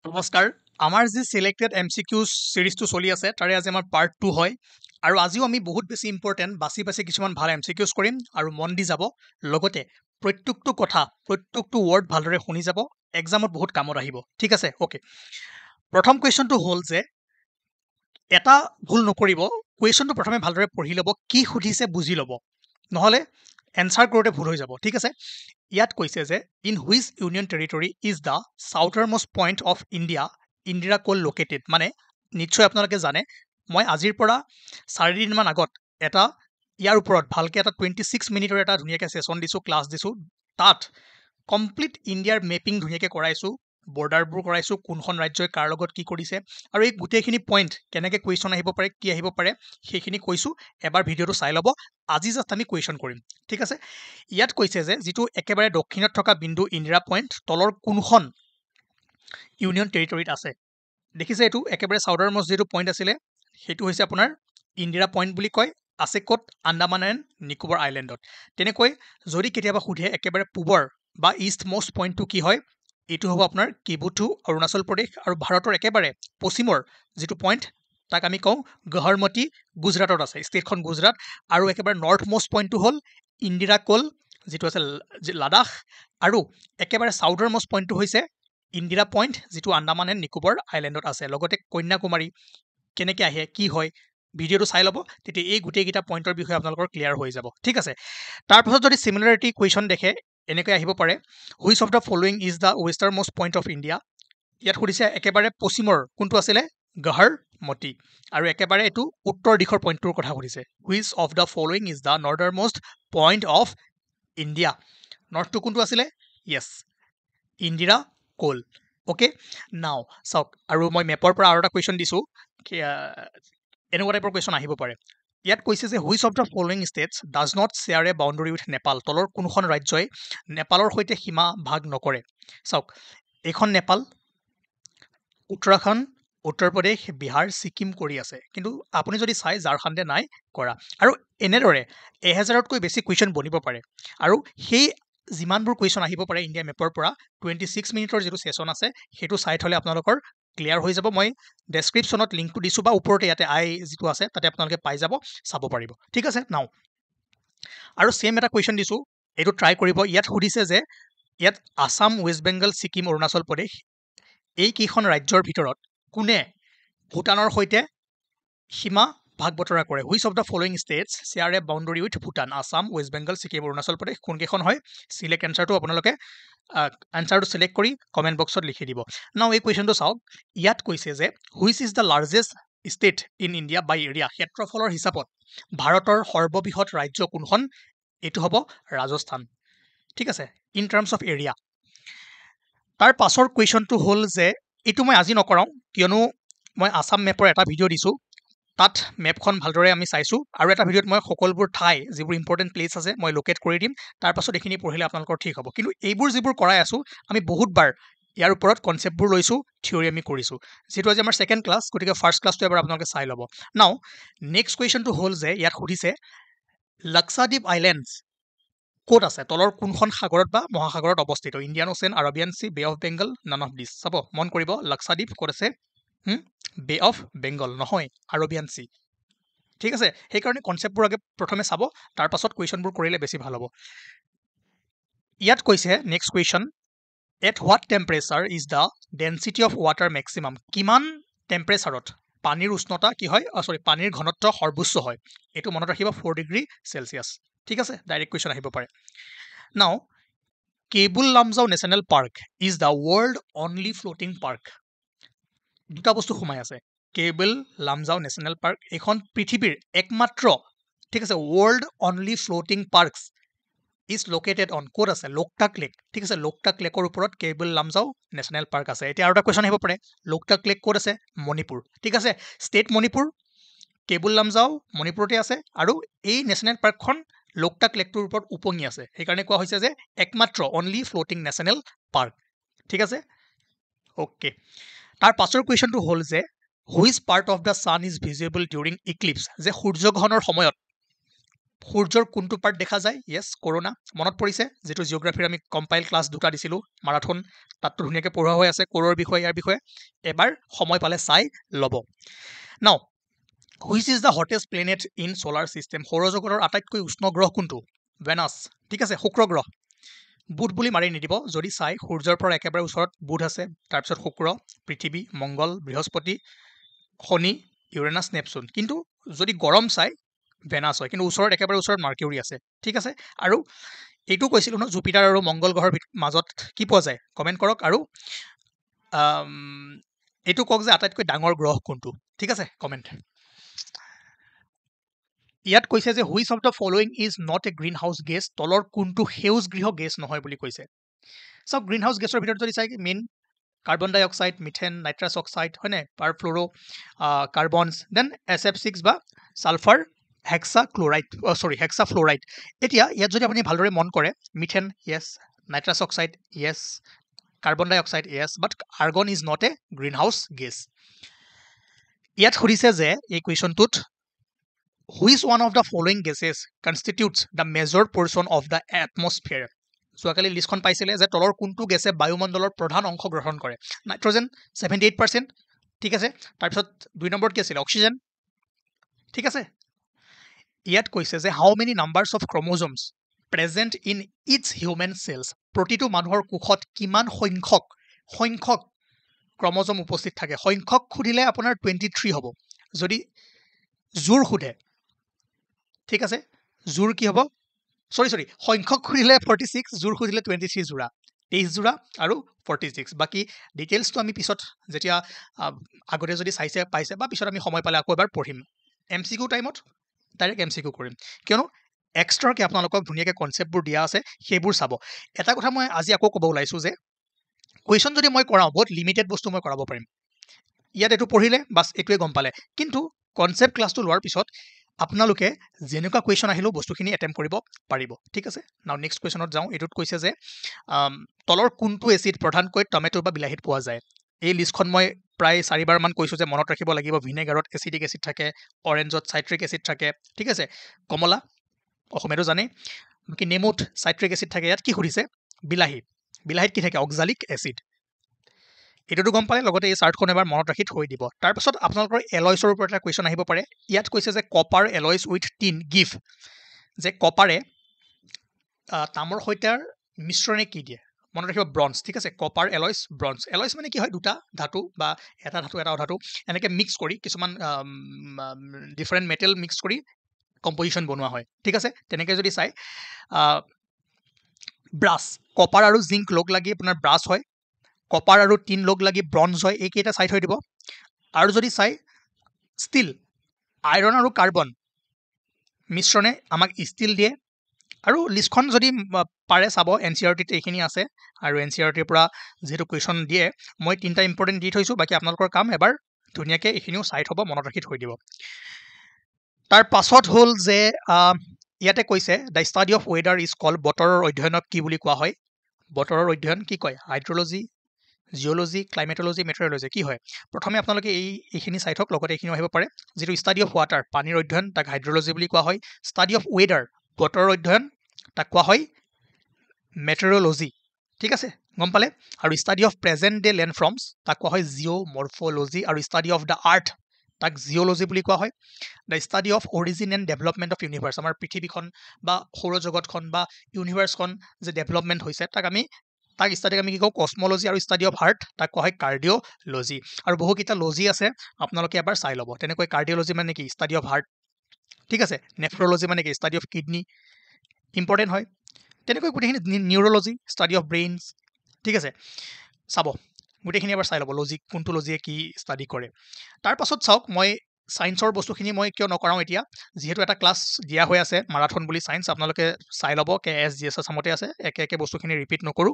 নমস্কাৰ আমাৰ যি সিলেক্টেড এমসিকিউ সিৰিজটো চলি আছে তাৰে আজি আমাৰ পাৰ্ট 2 হয় আৰু আজিও আমি বহুত বেছি ইম্পৰ্টেন্ট বাছি কিছুমান ভাল এমসিকিউজ কৰিম আৰু মন দি যাব লগতে প্ৰত্যেকটো কথা প্ৰত্যেকটো ৱৰ্ড ভালদৰে শুনি যাব এক্সামত বহুত কামত আহিব ঠিক আছে ওকে প্ৰথম কোৱেশ্চনটো হ'ল যে এটা ভুল নকৰিব কোৱেশ্চনটো প্ৰথমে ভালদৰে পঢ়ি ল'ব কি সুধিছে বুজি ল'ব নহলে এনসাৰ কৰোতে ভুল হৈ যাব ঠিক আছে ইয়াত কৈছে যে in which union territory is the southernmost point of India Indira Col located মানে নিশ্চয় আপোনালোকে জানে মই আজিৰ পৰা 4 দিনমান আগত এটা ইয়াৰ ওপৰত ভালকে এটা 26 মিনিটৰ এটা ধুনীয়াকে সেশন দিছো ক্লাছ দিছো তাত কমপ্লিট ইণ্ডিয়াৰ মেপিং ধুনীয়াকে কৰাইছো বৰ্ডাৰবোৰ কৰাইছো কোনখন ৰাজ্যই কাৰ লগত কি কৰিছে আৰু এই গোটেইখিনি পইণ্ট কেনেকে কুৱেশ্যন আহিব পাৰে কি আহিব পাৰে সেইখিনি কৈছো এবাৰ ভিডিঅ'টো চাই ল'ব আজি জাষ্ট আমি কুৱেশ্যন কৰিম ঠিক আছে ইয়াত কৈছে যে যিটো একেবাৰে দক্ষিণত থকা বিন্দু ইন্দিৰা পইণ্ট তলৰ কোনখন ইউনিয়ন টেৰিটৰীত আছে দেখিছে এইটো একেবাৰে সাউদাৰ মষ্ট যিটো পইণ্ট আছিলে সেইটো হৈছে আপোনাৰ ইন্দিৰা পইণ্ট বুলি কয় আছে ক'ত আন্দামান এণ্ড নিকোবৰ আইলেণ্ডত তেনেকৈ যদি কেতিয়াবা সোধে একেবাৰে পূবৰ বা ইষ্ট মোষ্ট পইণ্টটো কি হয় এইটো হ'ব আপোনাৰ কিবুথু অৰুণাচল প্ৰদেশ আৰু ভাৰতৰ একেবাৰে পশ্চিমৰ যিটো পইণ্ট তাক আমি কওঁ গহৰমতি গুজৰাটত আছে ষ্টেটখন গুজৰাট আৰু একেবাৰে নৰ্থ মোষ্ট পইণ্টটো হ'ল ইন্দিৰা কোল যিটো আছে লাডাখ আৰু একেবাৰে সাউদাৰ মোষ্ট পইণ্টটো হৈছে ইন্দিৰা পইণ্ট যিটো আন্দামান এণ্ড নিকোবৰ আইলেণ্ডত আছে লগতে কন্যাকুমাৰী কেনেকৈ আহে কি হয় ভিডিঅ'টো চাই ল'ব তেতিয়া এই গোটেইকেইটা পইণ্টৰ বিষয়ে আপোনালোকৰ ক্লিয়াৰ হৈ যাব ঠিক আছে তাৰপাছত যদি সিমিলাৰিটি কুৱেশ্যন দেখে এনেকৈ আহিব পাৰে which of the following is the western most point of India ইয়াত সুধিছে একেবাৰে পশ্চিমৰ কোনটো আছিলে গহৰমতি আৰু একেবাৰে এইটো উত্তৰ দিশৰ পইণ্টটোৰ কথা সুধিছে which of the following is the northernmost point of India নৰ্থটো কোনটো আছিলে য়েছ ইন্দিৰা কোল ওকে নাও চাওক আৰু মই মেপৰ পৰা আৰু এটা কুৱেশ্যন দিছোঁ এনেকুৱা টাইপৰ কুৱেশ্যন আহিব পাৰে ইয়াত কৈছে যে which of the following states does not share a boundary with Nepal তলৰ কোনখন ৰাজ্যই নেপালৰ সৈতে সীমা ভাগ নকৰে চাওক এইখন নেপাল উত্তৰাখণ্ড উত্তৰ প্ৰদেশ বিহাৰ ছিকিম কৰি আছে কিন্তু আপুনি যদি চাই ঝাৰখণ্ডে নাই কৰা আৰু এনেদৰে 1000তকৈ বেছি কুৱেশ্যন বনিব পাৰে আৰু সেই যিমানবোৰ কুৱেশ্যন আহিব পাৰে ইণ্ডিয়া মেপৰ পৰা 26 মিনিটৰ যিটো সেশন আছে সেইটো চাই থ'লে আপোনালোকৰ ক্লিয়াৰ হৈ যাব মই ডেছক্ৰিপশ্যনত লিংকটো দিছোঁ বা ওপৰতে ইয়াতে আই যিটো আছে তাতে আপোনালোকে পাই যাব চাব পাৰিব ঠিক আছে নাও আৰু ছেম এটা কুৱেশ্যন দিছোঁ এইটো ট্ৰাই কৰিব ইয়াত সুধিছে যে ইয়াত আছাম ৱেষ্ট বেংগল ছিকিম অৰুণাচল প্ৰদেশ এই কেইখন ৰাজ্যৰ ভিতৰত কোনে ভূটানৰ সৈতে সীমা ভাগ বতৰা কৰে which of the following states share a boundary with Bhutan Assam West Bengal Sikkim Arunachal Pradesh কোনকেইখন হয় চিলেক্ট এনচাৰটো আপোনালোকে এনচাৰটো চিলেক্ট কৰি কমেণ্ট বক্সত লিখি দিব নাও এই কুৱেশ্যনটো চাওক ইয়াত কৈছে যে which is the largest state in India by area ক্ষেত্ৰফলৰ হিচাপত ভাৰতৰ সৰ্ববৃহৎ ৰাজ্য কোনখন এইটো হ'ব ৰাজস্থান ঠিক আছে ইন টাৰ্মছ অফ এৰিয়া তাৰ পাছৰ কুৱেশ্যনটো হ'ল যে এইটো মই আজি নকৰাওঁ কিয়নো মই আছাম মেপৰ এটা ভিডিঅ' দিছোঁ তাত মেপখন ভালদৰে আমি চাইছোঁ আৰু এটা ভিডিঅ'ত মই সকলোবোৰ ঠাই যিবোৰ ইম্পৰ্টেণ্ট প্লেচ আছে মই লোকেট কৰি দিম তাৰপাছত এইখিনি পঢ়িলে আপোনালোকৰ ঠিক হ'ব কিন্তু এইবোৰ যিবোৰ কৰাই আছোঁ আমি বহুতবাৰ ইয়াৰ ওপৰত কনচেপ্টবোৰ লৈছোঁ থিয়ৰী আমি কৰিছোঁ যিটো আজি আমাৰ ছেকেণ্ড ক্লাছ গতিকে ফাৰ্ষ্ট ক্লাছটো এবাৰ আপোনালোকে চাই ল'ব নাও নেক্সট কুৱেশ্যনটো হ'ল যে ইয়াত সুধিছে লাক্ষাদ্বীপ আইলেণ্ডছ ক'ত আছে তলৰ কোনখন সাগৰত বা মহাসাগৰত অৱস্থিত Indian ocean Arabian sea bay of Bengal none of this চাব মন কৰিব লাক্ষাদ্বীপ ক'ত আছে বে অফ বেংগল নহয় আৰবিয়ান চি ঠিক আছে সেইকাৰণে কনচেপ্টবোৰ আগে প্ৰথমে চাব তাৰপাছত কুৱেশ্যনবোৰ কৰিলে বেছি ভাল হ'ব ইয়াত কৈছে next question at what temperature is the density of water maximum কিমান টেম্পাৰেচাৰত পানীৰ উষ্ণতা কি হয় পানীৰ ঘনত্ব সৰ্বোচ্চ হয় এইটো মনত ৰাখিব 4 ডিগ্ৰী চেলচিয়াছ ঠিক আছে ডাইৰেক্ট কুৱেশ্যন আহিব পাৰে নাও cable Lamjao national park is the world only floating park দুটা বস্তু সোমাই আছে কেবল লামজাও নেশ্যনেল পাৰ্ক এইখন পৃথিৱীৰ একমাত্ৰ ঠিক আছে world only floating parks is located on ক'ত আছে লোকটাক লেক ঠিক আছে লোকটাক লেকৰ ওপৰত কেবল লামজাও নেশ্যনেল পাৰ্ক আছে এতিয়া আৰু এটা কুৱেশ্যন আহিব পাৰে লোকটাক লেক ক'ত আছে মণিপুৰ ঠিক আছে ষ্টেট মণিপুৰ কেবল লামজাও মণিপুৰতে আছে আৰু এই নেশ্যনেল পাৰ্কখন লোকটাক লেকটোৰ ওপৰত উপঙি আছে সেইকাৰণে কোৱা হৈছে যে একমাত্ৰ অনলি ফ্লোটিং নেশ্যনেল পাৰ্ক ঠিক আছে অ'কে তাৰ পাছৰ কুৱেশ্যনটো হ'ল যে which part of the sun is visible during eclipse যে সূৰ্যগ্ৰহণৰ সময়ত সূৰ্যৰ কোনটো পাৰ্ট দেখা যায় য়েছ কৰোণা মনত পৰিছে যেটো জিওগ্ৰাফিৰ আমি কম্পাইল ক্লাছ দুটা দিছিলো মাৰাথন তাতটো ধুনীয়াকৈ পঢ়োৱা হৈ আছে কোৰৰ বিষয় ইয়াৰ বিষয়ে এবাৰ সময় পালে চাই ল'ব নাও which is the hottest planet in solar system সৌৰজগতৰ আটাইতকৈ উষ্ণ গ্ৰহ কোনটো ভেনাছ ঠিক আছে শুক্ৰ গ্ৰহ বুধ বুলি মাৰি নিদিব যদি চাই সূৰ্যৰ পৰা একেবাৰে ওচৰত বুধ আছে তাৰপিছত শুক্ৰ পৃথিৱী মংগল বৃহস্পতি শনি ইউৰেনাছ নেপচুন কিন্তু যদি গৰম চাই ভেনাছ হয় কিন্তু ওচৰত একেবাৰে ওচৰত মাৰ্কিউৰি আছে ঠিক আছে আৰু এইটো কৈছিলোঁ ন জুপিটাৰ আৰু মংগল গ্ৰহৰ মাজত কি পোৱা যায় কমেণ্ট কৰক আৰু এইটো কওক যে আটাইতকৈ ডাঙৰ গ্ৰহ কোনটো ঠিক আছে কমেণ্ট ইয়াত কৈছে যে which of the following is not a greenhouse gas তলৰ কোনটো সেউজ গৃহ গেছ নহয় বুলি কৈছে চব গ্ৰীণ হাউচ গেছৰ ভিতৰত যদি চাই main carbon dioxide methane nitrous oxide হয়নে perfluorocarbons then SF6 বা sulphur hexachloride hexafluoride এতিয়া ইয়াত যদি আপুনি ভালদৰে মন কৰে methane yes nitrous oxide yes carbon dioxide yes but argon is not a greenhouse gas ইয়াত সুধিছে যে এই কুৱেশ্যনটোত which one of the following gases constitutes the major portion of the atmosphere যোৱাকালি লিষ্টখন পাইছিলে যে তলৰ কোনটো গেছে বায়ুমণ্ডলৰ প্ৰধান অংশ গ্ৰহণ কৰে নাইট্ৰজেন 78% ঠিক আছে তাৰপিছত 2 নম্বৰত কি আছিল অক্সিজেন ঠিক আছে ইয়াত কৈছে যে how many numbers of chromosomes present in its human cells প্ৰতিটো মানুহৰ কোষত কিমান সংখ্যক ক্ৰমোজোম উপস্থিত থাকে সংখ্যক সুধিলে আপোনাৰ 23 হ'ব যদি জোৰ সুধে ঠিক আছে জোৰ কি হ'ব সৰি সংখ্যক খুলিলে 46 জোৰ খুলিলে 23 জোৰা 23 জোৰা আৰু 46 বাকি ডিটেইলছটো আমি পিছত যেতিয়া আগতে যদি চাইছে পাইছে বা পিছত আমি সময় পালে আকৌ এবাৰ পঢ়িম MCQ টাইমত ডাইৰেক্ট MCQ কৰিম কিয়নো এক্সট্ৰাকে আপোনালোকক ধুনীয়াকৈ কনচেপ্টবোৰ দিয়া আছে সেইবোৰ চাব এটা কথা মই আজি আকৌ ক'ব ওলাইছোঁ যে কুৱেশ্যন যদি মই কৰাওঁ বহুত লিমিটেড বস্তু মই কৰাব পাৰিম ইয়াত এইটো পঢ়িলে বাছ এইটোৱে গম পালে কিন্তু কনচেপ্ট ক্লাছটো লোৱাৰ পিছত আপোনালোকে যেনেকুৱা কুৱেশ্যন আহিলেও বস্তুখিনি এটেম্প কৰিব পাৰিব ঠিক আছে নাও নেক্সট কুৱেশ্যনত যাওঁ এইটোত কৈছে যে তলৰ কোনটো এচিড প্ৰধানকৈ টমেটো বা বিলাহীত পোৱা যায় এই লিষ্টখন মই প্ৰায় 4 মান কৈছোঁ যে মনত ৰাখিব লাগিব ভিনেগাৰত এচিডিক এচিড থাকে অৰেঞ্জত চাইট্ৰিক এচিড থাকে ঠিক আছে কমলা অসমীয়াটো জানে কি নেমুত চাইট্ৰিক এচিড থাকে ইয়াত কি সুধিছে বিলাহীত কি থাকে অক্সালিক এচিড এইটোতো গম পালে লগতে এই চাৰ্টখন এবাৰ মনত ৰাখি থৈ দিব তাৰপিছত আপোনালোকৰ এলয়ছৰ ওপৰত এটা কুৱেশ্যন আহিব পাৰে ইয়াত কৈছে যে কপাৰ এলয়ছ উইথ টিন গিভ যে কপাৰে তামৰ সৈতে মিশ্ৰণে কি দিয়ে মনত ৰাখিব ব্ৰঞ্জ ঠিক আছে কপাৰ এলয়ছ ব্ৰঞ্জ মানে কি হয় দুটা ধাতু বা এটা ধাতু এটা অধাতু এনেকৈ মিক্স কৰি কিছুমান ডিফাৰেণ্ট মেটেল মিক্স কৰি কম্পজিশ্যন বনোৱা হয় ঠিক আছে তেনেকৈ যদি চাই ব্ৰাছ কপাৰ আৰু জিংক লগ লাগি আপোনাৰ ব্ৰাছ হয় কপাৰ আৰু টিন লগ লাগি ব্ৰঞ্জ হয় এইকেইটা চাই থৈ দিব আৰু যদি চাই ষ্টিল আইৰণ আৰু কাৰ্বন মিশ্ৰণে আমাক ষ্টিল দিয়ে আৰু লিষ্টখন যদি পাৰে চাব NCERTত এইখিনি আছে আৰু NCERTৰ পৰা যেহেতু কুৱেশ্যন দিয়ে মই 3টা ইম্পৰ্টেণ্ট দি থৈছোঁ বাকী আপোনালোকৰ কাম এবাৰ ধুনীয়াকৈ এইখিনিও চাই থ'ব মনত ৰাখি থৈ দিব তাৰ পাছত হ'ল যে ইয়াতে কৈছে the study of weather is called বতৰৰ অধ্যয়নক কি বুলি কোৱা হয় বতৰৰ অধ্যয়ন কি কয় হাইড্ৰলজি জিঅ'লজি ক্লাইমেটলজি মেটেৰিয়লজি কি হয় প্ৰথমে আপোনালোকে এইখিনি চাই থওক লগতে এইখিনিও আহিব পাৰে যিটো ষ্টাডি অফ ৱাটাৰ পানীৰ অধ্যয়ন তাক হাইড্ৰলজি বুলি কোৱা হয় ষ্টাডি অফ ৱেডাৰ বতৰৰ অধ্যয়ন তাক কোৱা হয় মেটেৰিয়লজি ঠিক আছে গম পালে আৰু study of present day land forms তাক কোৱা হয় জিঅ'মৰ্ফলজি আৰু ষ্টাডি অফ দ্য আৰ্থ তাক জিঅ'লজি বুলি কোৱা হয় the study of origin and development of universe আমাৰ পৃথিৱীখন বা সৌৰজগতখন বা ইউনিভাৰ্ছখন যে ডেভেলপমেণ্ট হৈছে তাক ষ্টাডিক আমি কি কওঁ কসমলজি আৰু ষ্টাডি অফ হাৰ্ট তাক কোৱা হয় কাৰ্ডিঅ'লজি আৰু বহুকেইটা লজি আছে আপোনালোকে এবাৰ চাই ল'ব তেনেকৈ কাৰ্ডিঅ'লজি মানে কি ষ্টাডি অফ হাৰ্ট ঠিক আছে নেফ্ৰলজি মানে কি ষ্টাডি অফ কিডনি ইম্পৰ্টেণ্ট হয় তেনেকৈ গোটেইখিনি নিউৰলজি ষ্টাডি অফ ব্ৰেইনছ ঠিক আছে চাব গোটেইখিনি এবাৰ চাই ল'ব লজিক কোনটো লজিয়ে কি ষ্টাডি কৰে তাৰপাছত চাওক মই ছায়েন্সৰ বস্তুখিনি মই কিয় নকৰাওঁ এতিয়া যিহেতু এটা ক্লাছ দিয়া হৈ আছে মাৰাথন বুলি ছায়েন্স আপোনালোকে চাই ল'ব KS GS চামতে আছে একে বস্তুখিনি ৰিপিট নকৰোঁ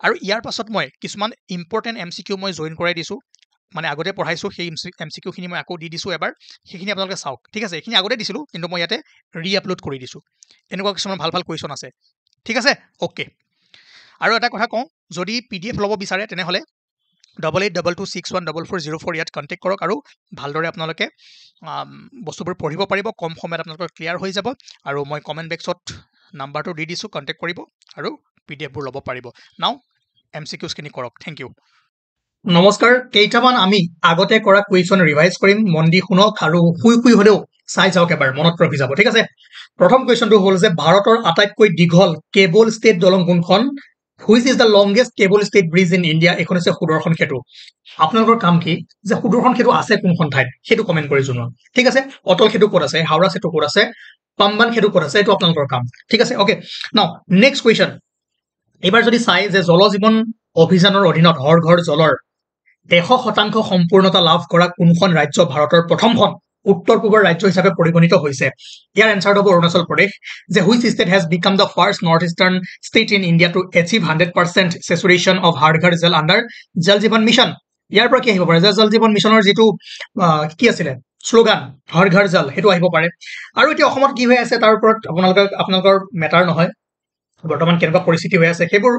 আৰু ইয়াৰ পাছত মই কিছুমান ইম্পৰ্টেণ্ট MCQ মই জইন কৰাই দিছোঁ মানে আগতে পঢ়াইছোঁ সেই MCQখিনি মই আকৌ দি দিছোঁ এবাৰ সেইখিনি আপোনালোকে চাওক ঠিক আছে এইখিনি আগতে দিছিলোঁ কিন্তু মই ইয়াতে ৰিআপলোড কৰি দিছোঁ এনেকুৱা কিছুমান ভাল কুৱেশ্যন আছে ঠিক আছে অ'কে আৰু এটা কথা কওঁ যদি PDF ল'ব বিচাৰে তেনেহ'লে 8822614404 ইয়াত কণ্টেক্ট কৰক আৰু ভালদৰে আপোনালোকে বস্তুবোৰ পঢ়িব পাৰিব কম সময়ত আপোনালোকৰ ক্লিয়াৰ হৈ যাব আৰু মই কমেণ্ট বক্সত নাম্বাৰটো দি দিছোঁ কণ্টেক্ট কৰিব আৰু পিডিএফবোৰ ল'ব পাৰিব নাও MCQsখিনি কৰক থেংক ইউ নমস্কাৰ কেইটামান আমি আগতে কৰা কুৱেশ্যন ৰিভাইজ কৰিম মন দি শুনক আৰু শুই হ'লেও চাই যাওক এবাৰ মনত ৰখি যাব ঠিক আছে প্ৰথম কুৱেশ্যনটো হ'ল যে ভাৰতৰ আটাইতকৈ দীঘল কেবল ষ্টেট দলং কোনখন Which is the longest cable stayed bridge in India? এখন হৈছে সুদৰ্শন সেতু আপোনালোকৰ কাম কি যে সুদৰ্শন সেতু আছে কোনখন ঠাইত সেতু কমেন্ট কৰি জনাওক ঠিক আছে অটল সেতু ক'ত আছে হাওৰা সেতু ক'ত আছে পাম্বান সেতু ক'ত আছে এটো আপোনালোকৰ কাম ঠিক আছে ওকে নাও নেক্সট কুৱেশ্যন এবাৰ যদি চাই যে জল জীৱন অভিযানৰ অধীনত হৰ ঘৰ জলৰ 100% সম্পূৰ্ণতা লাভ কৰা কোনখন ৰাজ্য ভাৰতৰ প্ৰথমখন উত্তৰ পূবৰ ৰাজ্য হিচাপে পৰিগণিত হৈছে ইয়াৰ এনসাৰ হ'ব অৰুণাচল প্ৰদেশ যে which state has become the first northeastern state in India to achieve 100% saturation of har ghar jal under jal jeevan mission ইয়াৰ পৰা কি আহিব পাৰে জল জীৱন মিছনৰ যেটো কি আছিল স্লোগান har ghar jal হেতু আহিব পাৰে আৰু এতিয়া অসমত কি হৈ আছে তাৰ ওপৰত আপোনালোকৰ মেটাৰ নহয় বৰ্তমান কেনেকুৱা পৰিস্থিতি হৈ আছে হেবোৰ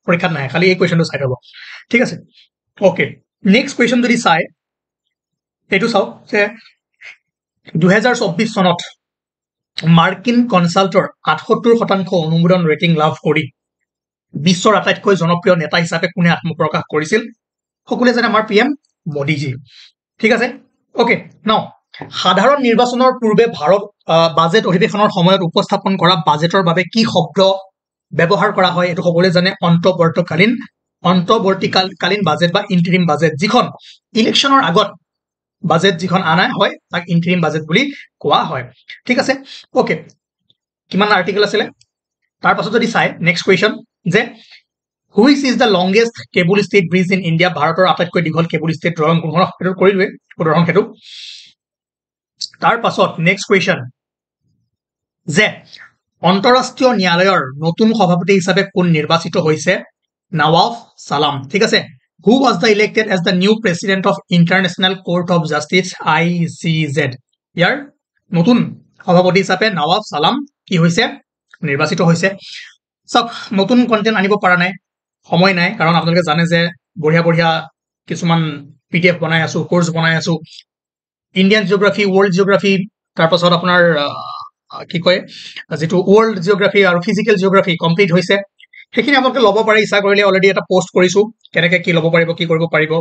পৰীক্ষাত নাই খালি এই কুৱেশ্যনটো চাই হ'ব ঠিক আছে ওকে নেক্সট কুৱেশ্যন যদি চাই এটো চাও যে 2024 চনত মাৰ্কিন কনসাল্টৰ 78% অনুমোদন ৰেটিং লাভ কৰি বিশ্বৰ আটাইতকৈ জনপ্ৰিয় নেতা হিচাপে কোনে আত্মপ্ৰকাশ কৰিছিল সকলোৱে জানে আমাৰ পিএম মোদীজি ঠিক আছে ওকে নাও সাধাৰণ নিৰ্বাচনৰ পূৰ্বে ভাৰত বাজেট অধিৱেশনৰ সময়ত উপস্থাপন কৰা বাজেটৰ বাবে কি শব্দ ব্যৱহাৰ কৰা হয় এটো সকলোৱে জানে অন্তৰ্বৰ্তীকালীন বাজেট বা ইন্টাৰিম বাজেট যিখন ইলেকশনৰ আগত বাজেট যিখন আনা হয় তাক ইন্টাৰিম বাজেট বুলি কোৱা হয় ঠিক আছে ওকে কিমান আৰ্টিকেল আছিল তাৰ পাছত যদি চাই নেক্সট কুৱেশ্যন যে which is the longest cable stayed bridge in India ভাৰতৰ আটাইতকৈ দীঘল কেবল ষ্টেট দলং কোনখন এটো কৰিলৱে উদাহৰণ হেতু তাৰ পাছত নেক্সট কুৱেশ্যন যে অন্তৰাষ্ট্ৰীয় ন্যায়ালয়ৰ নতুন সভাপতি হিচাপে কোন নিৰ্বাচিত হৈছে নৱাব সালাম ঠিক আছে Who was the elected as the new president of International Court of Justice ICJ? ইয়াৰ নতুন সভাপতি হিচাপে নৱাব সালাম কি হৈছে নিৰ্বাচিত হৈছে সব নতুন কন্টেন্ট আনিব পৰা নাই সময় নাই কাৰণ আপোনালোকে জানে যে বঢ়িয়া কিছুমান পিডিএফ বনাই আছো কোৰ্স বনাই আছো ইন্ডিয়ান জিওগ্ৰাফি ওয়াৰ্ল্ড জিওগ্ৰাফি তাৰ পাছত আপোনাৰ কি কয় যেটো ওয়াৰ্ল্ড জিওগ্ৰাফি আৰু ফিজিক্যাল জিওগ্ৰাফি কমপ্লিট হৈছে সেইখিনি আপোনালোকে ল'ব পাৰে ইচ্ছা কৰিলে অলৰেডি এটা পোষ্ট কৰিছো কেনেকৈ কি ল'ব পাৰিব কি কৰিব পাৰিব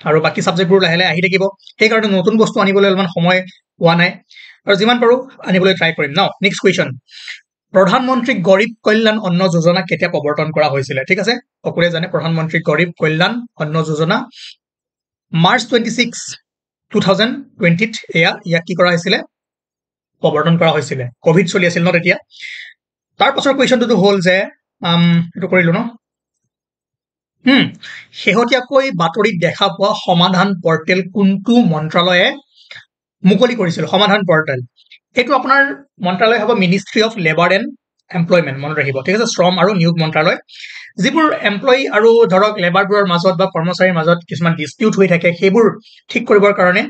আৰু বাকি সাবজেক্টবোৰ লাহে লাহে আহি থাকিব সেই কাৰণে নতুন বস্তু আনিবলৈ অলপমান সময় হোৱা নাই আৰু যিমান পাৰো আনিবলৈ ট্ৰাই কৰিম নাও নেক্সট কুৱেশ্যন প্ৰধানমন্ত্ৰী গৰীব কল্যাণ অন্ন যোজনা কেতিয়া প্ৰৱৰ্তন কৰা হৈছিল ঠিক আছে সকলোৱে জানে প্ৰধানমন্ত্ৰী গৰীব কল্যাণ অন্ন যোজনা মাৰ্চ 26 2020 ইয়াক কি কৰা হৈছিল প্ৰৱৰ্তন কৰা হৈছিল কোভিড চলি আছিল ন তেতিয়া তাৰ পাছৰ কুৱেশ্যনটো হ'ল যে এটো কৰিলো ন শেহতীয়াকৈ বাতৰিত দেখা পোৱা সমাধান পৰ্টেল কোনটো মন্ত্ৰালয়ে মুকলি কৰিছিল সমাধান পৰ্টেল এটো আপোনাৰ মন্ত্ৰালয় হ'ব ministry of labour and employment মনত ৰাখিব ঠিক আছে শ্ৰম আৰু নিয়োগ মন্ত্ৰালয় যিবোৰ এমপ্লয়ি আৰু ধৰক লেবাৰবোৰৰ মাজত বা কৰ্মচাৰীৰ মাজত কিছুমান ডিসপিউট হৈ থাকে সেইবোৰ ঠিক কৰিবৰ কাৰণে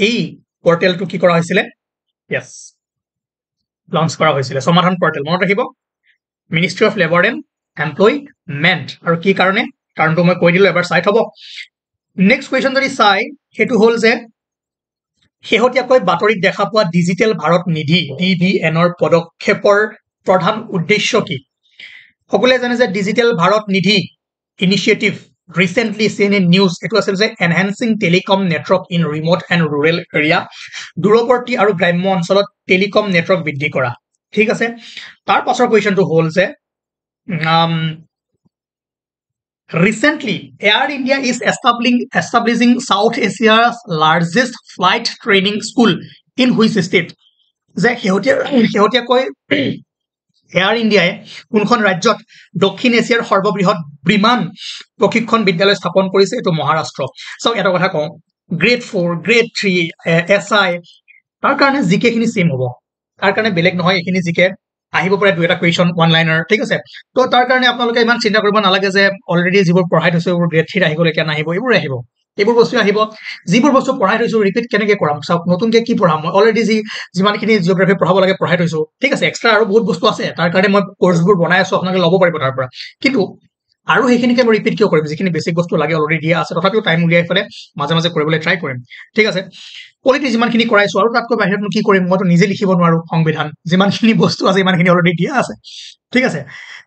এই পৰ্টেলটো কি কৰা হৈছিল यस লঞ্চ কৰা হৈছিল সমাধান পৰ্টেল মনত ৰাখিব ministry of labour and employment আৰু কি কাৰণে কাৰণটো মই কৈ দিলো এবাৰ চাই থব নেক্সট কুৱেশ্যন যদি চাই হেতু হ'ল যে শেহতীয়াকৈ বাতৰিত দেখা পোৱা ডিজিটেল ভাৰত নিধি DVNৰ পদক্ষেপৰ প্ৰধান উদ্দেশ্য কি সকলোৱে জানে যে digital Bharat Nidhi initiative recently seen in news এটো আছিল যে enhancing telecom network in remote and rural area দূৰৱৰ্তী আৰু গ্ৰাম্য অঞ্চলত টেলিকম নেটৱৰ্ক বৃদ্ধি কৰা ঠিক আছে তাৰ পাছৰ কুৱেশ্যনটো হ'ল যে recently Air India is establishing South Asia's largest flight training school in which state যে শেহতীয়াকৈ এয়াৰ ইণ্ডিয়াই কোনখন ৰাজ্যত দক্ষিণ এছিয়াৰ সৰ্ববৃহৎ বিমান প্ৰশিক্ষণ বিদ্যালয় স্থাপন কৰিছে এটো মহাৰাষ্ট্ৰ সো এটা কথা কওঁ গ্ৰেড 4 গ্ৰেড 3 এসআই তাৰ কাৰণে জিকে খিনি সেম হ'ব তাৰ কাৰণে বেলেগ নহয় এখিনি জিকে আহিব পাৰে দুটা কুৱেশ্যন ওয়ান লাইনাৰ ঠিক আছে তো তাৰ কাৰণে আপোনালোকে ইমান চিন্তা কৰিব নালাগে যে অলৰেডি যিবোৰ পঢ়াই থৈছে এইবোৰ গ্ৰেড 3 আহিব লেকে নাহিব এইবোৰ বস্তু আহিব যিবোৰ বস্তু পঢ়াই থৈছো ৰিপিট কেনেকৈ কৰাম সব নতুনকে কি পঢ়াম মই অলৰেডি যিমানখিনি জিওগ্ৰাফি পঢ়াব লাগে পঢ়াই থৈছো ঠিক আছে এক্সট্ৰা আৰু বহুত বস্তু আছে তাৰ কাৰণে মই কোৰ্সবোৰ বনাই আছো আপোনালোকে ল'ব পাৰিব তাৰ পৰা কিন্তু আৰু সেইখিনিকে মই ৰিপিট কিয় কৰিম যিখিনি বেছিক বস্তু লাগে অলৰেডি দিয়া আছে তথাপিও টাইম উলিয়াই পেলাই মাজে মাজে কৰিবলৈ ট্ৰাই কৰিম ঠিক আছে পলিটি যিমানখিনি কৰাইছো আৰু তাতকৈ বাহিৰত কি কৰিম মইতো নিজে লিখিব নোৱাৰো সংবিধান যিমানখিনি বস্তু আছে ইমানখিনি অলৰেডি দিয়া আছে ঠিক আছে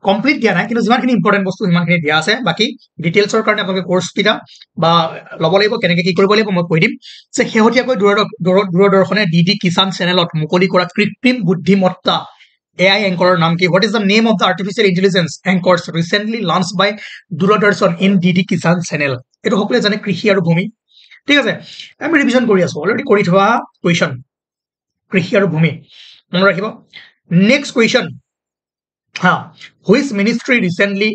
কমপ্লিট দিয়া নাই কিন্তু যিমানখিনি ইম্পৰ্টেণ্ট বস্তু সিমানখিনি দিয়া আছে বাকি ডিটেইলছৰ কাৰণে আপোনালোকে কোৰ্চ কিটা বা ল'ব লাগিব কেনেকৈ কি কৰিব লাগিব মই কৈ দিম যে শেহতীয়াকৈ দূৰদৰ্শনে ডিডি কিষাণ চেনেলত মুকলি কৰা কৃত্ৰিম বুদ্ধিমত্তা AI anchor naam ki. What is the name of the artificial intelligence anchors recently launched by Doordarshan in DD Kisan channel? Eto hokole jane krishi aru bhumi. ঠিক আছে আমি ৰিভিজন কৰি আছো অলৰেডি কৰি থোৱা কোৱেশ্চন কৃষি আৰু ভূমি মনত ৰাখিব next question which ministry recently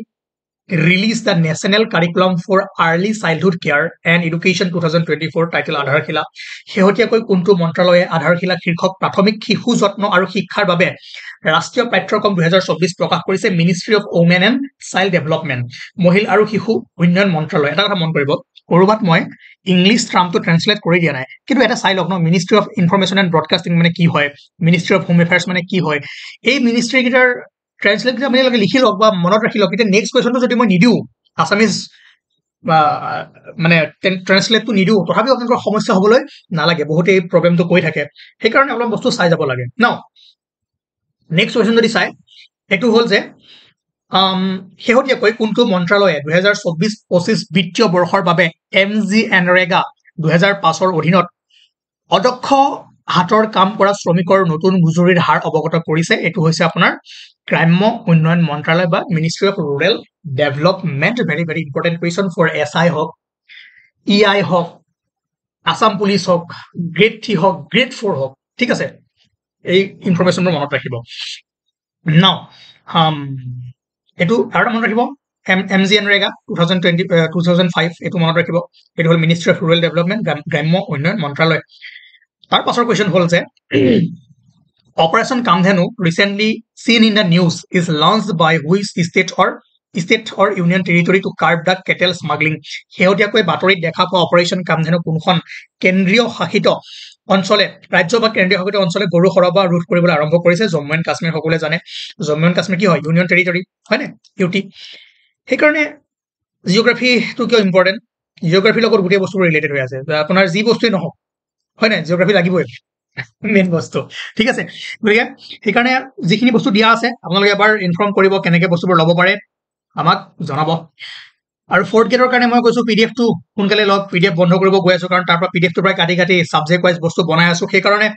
released the National Curriculum for Early Childhood Care and Education 2024 title আধাৰশিলা শেহতীয়াকৈ কোনটো মন্ত্ৰালয়ে আধাৰশিলা শীৰ্ষক প্ৰাথমিক শিশু যত্ন আৰু শিক্ষাৰ বাবে ৰাষ্ট্ৰীয় পাঠ্যক্ৰম 2024 প্ৰকাশ কৰিছে ministry of women and child development মহিলা আৰু শিশু উন্নয়ন মন্ত্ৰালয় এটা কথা মন কৰিব কৰবাত মই ইংলিছ টাৰ্মটো ট্ৰান্সলেট কৰি দিয়া নাই কিন্তু এটা চাই লওক ন ministry of information and broadcasting মানে কি হয় মিনিষ্ট্ৰি অফ হোম এফেয়াৰ্ছ মানে কি হয় এই মিনিষ্ট্ৰি কেইটাৰ ট্ৰান্সলেট কৰি আপোনালোকে লিখি লওক বা মনত ৰাখি লওক এতিয়া নেক্সট কুৱেশ্যনটো যদি মই নিদিওঁ আছামিজ মানে ট্ৰান্সলেটটো নিদিওঁ তথাপিও আপোনালোকৰ সমস্যা হ'বলৈ নালাগে বহুতে এই প্ৰব্লেমটো কৈ থাকে সেইকাৰণে অলপ বস্তু চাই যাব লাগে ন নেক্সট কুৱেশ্যন যদি চাই এইটো হ'ল যে শেহতীয়াকৈ কোনটো মন্ত্ৰালয়ে 2024-25 বিত্তীয় বৰ্ষৰ বাবে MGNREGA 2005 অধীনত অদক্ষ হাতৰ কাম কৰা শ্ৰমিকৰ নতুন মজুৰিৰ হাৰ অৱগত কৰিছে এইটো হৈছে আপোনাৰ গ্ৰাম্য উন্নয়ন মন্ত্ৰালয় বা ministry of rural development very very important question for SI হওক EI হওক আসাম পুলিচ হওক গ্ৰেড 3 হওক গ্ৰেড 4 হওক ঠিক আছে এই ইনফৰমেশ্যনটো মনত ৰাখিব নাও এইটো আৰু মনত ৰাখিব MGNREGA 2005 এইটো মনত ৰাখিব এইটো হ'ল মিনিষ্ট্ৰি অফ ৰুৰেল ডেভেলপমেণ্ট গ্ৰাম্য উন্নয়ন মন্ত্ৰালয় তাৰ পাছৰ কুৱেশ্যন হ'ল যে operation Kamdhenu recently seen in the news is launched by which state or union territory to curb the cattle smuggling শেহতীয়াকৈ বাতৰিত দেখা পোৱা অপাৰেশ্যন কামধেনু কোনখন কেন্দ্ৰীয় শাসিত অঞ্চলে ৰাজ্য বা কেন্দ্ৰীয় শাসিত অঞ্চলে গৰু সৰবৰাহ ৰোধ কৰিবলৈ আৰম্ভ কৰিছে জম্মু এণ্ড কাশ্মীৰ সকলোৱে জানে জম্মু এণ্ড কাশ্মীৰ কি হয় ইউনিয়ন টেৰিটৰি হয়নে ইউটি সেইকাৰণে জিঅ'গ্ৰাফিটো কিয় ইম্পৰ্টেণ্ট জিঅ'গ্ৰাফিৰ লগত গোটেই বস্তুবোৰ ৰিলেটেড হৈ আছে আপোনাৰ যি বস্তুৱেই নহওক হয় নাই জিঅ'গ্ৰাফি লাগিবই মেইন বস্তু ঠিক আছে গতিকে সেইকাৰণে যিখিনি বস্তু দিয়া আছে আপোনালোকে এবাৰ ইনফৰ্ম কৰিব কেনেকৈ বস্তুবোৰ ল'ব পাৰে আমাক জনাব আৰু ফৰ্থ গ্ৰেডৰ কাৰণে মই কৈছো পিডিএফটো সোনকালে লওক পিডিএফ বন্ধ কৰিব গৈ আছো কাৰণ তাৰ পৰা পিডিএফটোৰ পৰা কাটি কাটি সাবজেক্ট ওয়াইজ বস্তু বনাই আছো সেইকাৰণে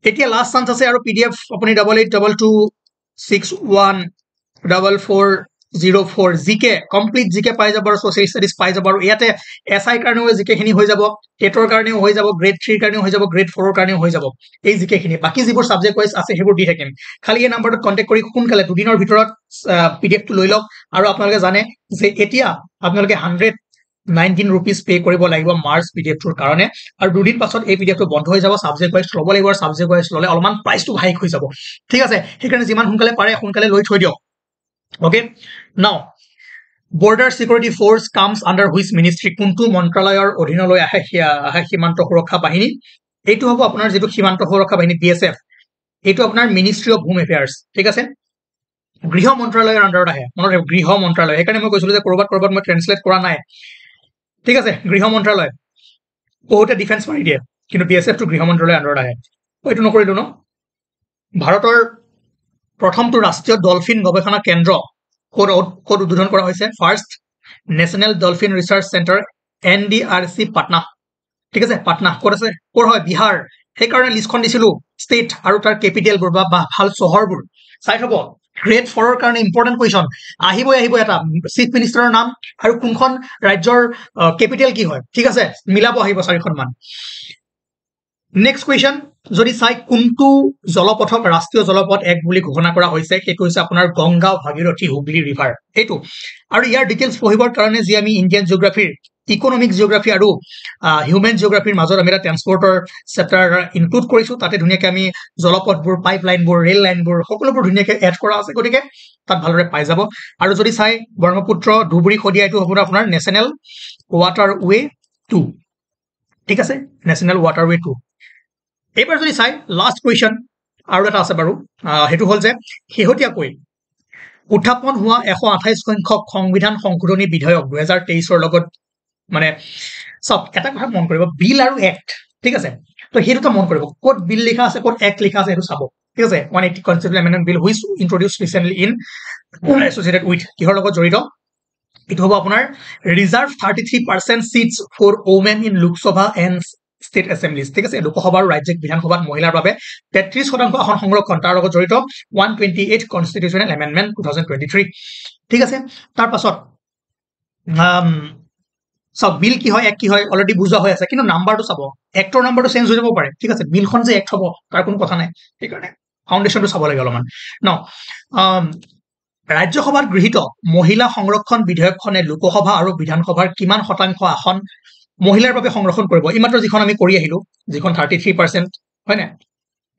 এতিয়া লাষ্ট চান্স আছে আৰু পিডিএফ আপুনি 8822614404 জিকে কমপ্লিট জিকে পাই যাব আৰু সোশ্যাল ষ্টাডিজ পাই যাব আৰু ইয়াতে এসআই কাৰণেও জিকে খিনি হৈ যাব টেটৰ কাৰণেও হৈ যাব গ্ৰেড 3 ৰ কাৰণেও হৈ যাব গ্ৰেড 4 ৰ কাৰণেও হৈ যাব এই জিকে খিনি বাকি যিবোৰ সাবজেক্ট ওয়াইজ আছে সেইবোৰ দি থাকিম খালি এই নম্বৰটোত কন্টাক্ট কৰি সোনকালে দুদিনৰ ভিতৰত পিডিএফটো লৈ লওক আৰু আপোনালোকে জানে যে এতিয়া আপোনালোকে 119 rupees পে কৰিব লাগিব মাৰ্চ পিডিএফটোৰ কাৰণে আৰু দুদিন পাছত এই পিডিএফটো বন্ধ হৈ যাব সাবজেক্ট ওয়াইজ ল'ব লাগিব আৰু সাবজেক্ট ওয়াইজ ল'লে অলপমান প্ৰাইচটো হাইক হৈ যাব ঠিক আছে সেইকাৰণে যিমান সোনকালে পাৰে সোনকালে লৈ থৈ দিয়ক okay now border security force comes under which ministry কোনটো মন্ত্ৰালয়ৰ অধীনলৈ আহে সীমান্ত সুৰক্ষা বাহিনী এইটো হ'ব আপোনাৰ যেটো সীমান্ত সুৰক্ষা বাহিনী BSF এইটো আপোনাৰ মিনিষ্ট্ৰি অফ হোম এফেয়াৰ্স ঠিক আছে গৃহ মন্ত্ৰালয়ৰ আন্ডাৰত আহে মনত গৃহ মন্ত্ৰালয় সেইকাৰণে মই কৈছিলো যে কৰবাত মই ট্ৰান্সলেট কৰা নাই ঠিক আছে গৃহ মন্ত্ৰালয় বহুতে ডিফেন্স মাৰি দিয়ে কিন্তু BSF টো গৃহ মন্ত্ৰালয়ৰ আন্ডাৰত আহে এইটো নকৰিলো ন ভাৰতৰ প্ৰথমটো ৰাষ্ট্ৰীয় ডলফিন গৱেষণা কেন্দ্ৰ কোড উদ্বোধন কৰা হৈছে first national dolphin research centre NDRC Patna ঠিক আছে পাটনা কোড আছে কোড হয় বিহাৰ সেইকাৰণে লিষ্টখন দিছিলো ষ্টেট আৰু তাৰ কেপিটেলবোৰ বা ভাল চহৰবোৰ চাই থব গ্ৰেড 4 ৰ কাৰণে ইম্পৰ্টেন্ট কোৱেশ্চন আহিব এটা চিফ মিনিষ্টাৰৰ নাম আৰু কোনখন ৰাজ্যৰ কেপিটেল কি হয় ঠিক আছে মিলাব আহিব চাৰিখন মান নেক্সট কোৱেশ্চন যদি চাই কোনটো জলপথক ৰাষ্ট্ৰীয় জলপথ এক বুলি ঘোষণা কৰা হৈছে সেইটো হৈছে আপোনাৰ গংগা ভাগীৰথী হুগলী ৰিভাৰ এইটো আৰু ইয়াৰ ডিটেইলছ পঢ়িবৰ কাৰণে যে আমি ইণ্ডিয়ান জিঅগ্ৰাফিৰ ইকোনমিক জিঅগ্ৰাফি আৰু হিউম্যান জিঅগ্ৰাফিৰ মাজত আমি এটা ট্ৰান্সপৰ্টৰ চেপ্টাৰ ইনক্লুড কৰিছো তাতে ধুনীয়াকৈ আমি জলপথবোৰ পাইপলাইনবোৰ ৰেল লাইনবোৰ সকলোবোৰ ধুনীয়াকৈ এড কৰা আছে গতিকে তাত ভালদৰে পাই যাব আৰু যদি চাই ব্ৰহ্মপুত্ৰ ধুবুৰী খদিয়া এইটো হ'ব আপোনাৰ নেশনেল ৱাটাৰৱে 2 ঠিক আছে নেশনেল ৱাটাৰৱে 2 এইবাৰ যদি চাই লাষ্ট কোৱেশ্চন আৰু এটা আছে বাৰু হেতু হল যে শেহতীয়াকৈ উত্থাপন হোৱা 128 সংখ্যক সংবিধান সংশোধনী বিধেয়ক 2023 লগত মানে সব এটা কথা মন কৰিব বিল আৰু এক্ট ঠিক আছে তো সেই দুটা মন কৰিব ক'ত বিল লিখা আছে ক'ত এক্ট লিখা আছে সেইটো চাব ঠিক আছে 180 constitutional amendment bill which introduced recently in associated with কিহৰ লগত জড়িত ইটো হ'ব আপোনাৰ reserve 33% seats for women in Lok Sabha and state assemblies ঠিক আছে লোকসভা আৰু ৰাজ্যিক বিধানসভাত মহিলাৰ বাবে 33% আসন সংৰক্ষণ তাৰ লগত জড়িত 128 constitutional amendment 2023 ঠিক আছে তাৰ পাছত সব বিল কি হয় এক কি হয় অলৰেডি বুজা হৈ আছে কিন্তু নাম্বাৰটো চাব এক্টৰ নাম্বাৰটো চেঞ্জ হৈ যাব পাৰে ঠিক আছে বিলখন যে এক্ট হ'ব তাৰ কোনো কথা নাই ঠিক কাৰণে ফাউন্ডেশনটো চাব লাগে অলপমান ন ৰাজ্যসভাত গৃহীত মহিলা সংৰক্ষণ বিধেয়কখনে লোকসভা আৰু বিধানসভাৰ কিমান শতাংশ আসন মহিলাৰ বাবে সংৰক্ষণ কৰিব ইমাত্ৰ যিখন আমি কৰি আহিলো যিখন 33% হয় না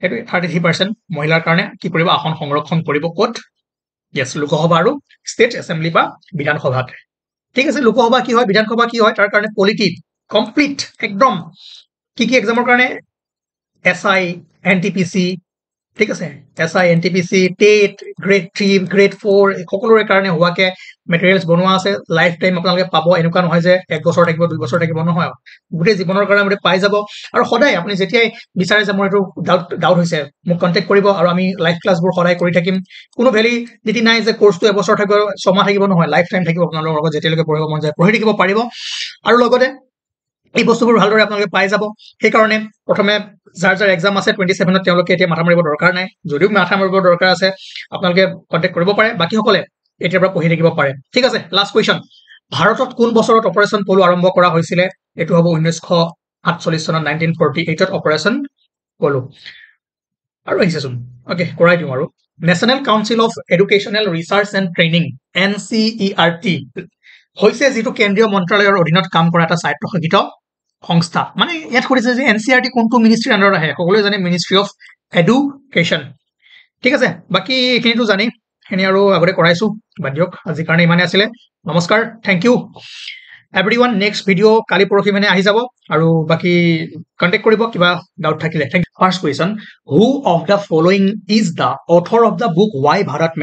সেইটো 33% মহিলাৰ কাৰণে কি কৰিব আসন সংৰক্ষণ কৰিব ক'ত yes লোকসভা আৰু ষ্টেট এছেম্বলি বা বিধানসভাত ঠিক আছে লোকসভা কি হয় বিধানসভা কি হয় তাৰ কাৰণে পলিটি কমপ্লিট একদম কি এক্সামৰ কাৰণে এসআই এনটিপিসি ঠিক আছে SI NTPC TET grade 3 grade 4 সকলোৰে কাৰণে হোৱাকে মেটেৰিয়েলছ বনোৱা আছে লাইফ টাইম আপোনালোকে পাব এনেকুৱা নহয় যে 1 বছৰ থাকিব 2 বছৰ থাকিব নহয় গোটেই জীৱনৰ কাৰণে আপুনি পাই যাব আৰু সদায় আপুনি যেতিয়াই বিচাৰে যে মোৰ এইটো ডাউট হৈছে মোক কন্টাক্ট কৰিব আৰু আমি লাইভ ক্লাছবোৰ সদায় কৰি থাকিম কোনো ভ্যালিডিটি নাই যে কোৰ্সটো 1 বছৰ থাকিব 6 মাহ থাকিব নহয় লাইফ টাইম থাকিব আপোনালোকৰ লগত যেতিয়ালৈকে পঢ়িব মন যায় পঢ়ি থাকিব পাৰিব আৰু লগতে এই বস্তুবোৰ ভালদৰে আপোনালোকে পাই যাব সেই কাৰণে প্ৰথমে যাৰ এক্সাম আছে 27 ত তেওঁলোকে এতিয়া মাথা মাৰিব দৰকাৰ নাই যদিও মাথা মাৰিব দৰকাৰ আছে আপোনালোকে কন্টাক্ট কৰিব পাৰে বাকি সকলে এতিয়াৰ পৰা পঢ়ি থাকিব পাৰে ঠিক আছে লাষ্ট কোৱেশ্চন ভাৰতত কোন বছৰত অপাৰেচন পলো আৰম্ভ কৰা হৈছিল এটো হ'ব 1947 চনত 1948 ত অপাৰেচন পলো আৰু আহিছেচোন ওকে কৰাই দিম আৰু national council of educational research and training NCERT হৈছে যেটো কেন্দ্ৰীয় মন্ত্ৰালয়ৰ অধীনত কাম কৰা এটা স্বায়ত্তশাসিত সংস্থা মানে ইয়াত কৰিছে যে NCERT কোনটো মিনিষ্ট্ৰি আন্ডাৰত আহে সকলোৱে জানে মিনিষ্ট্ৰি অফ এডুকেশন ঠিক আছে বাকি এখিনিটো জানি হেনি আৰু আগতে কৰাইছো বাদিয়ক আজি কাৰণে ইমানে আছিল নমস্কাৰ thank you everyone next video কালি পৰখি মানে আহি যাব আৰু বাকি কন্টাক্ট কৰিব কিবা ডাউট থাকিলে thank you first question who of the following is the author of the book Why Bharat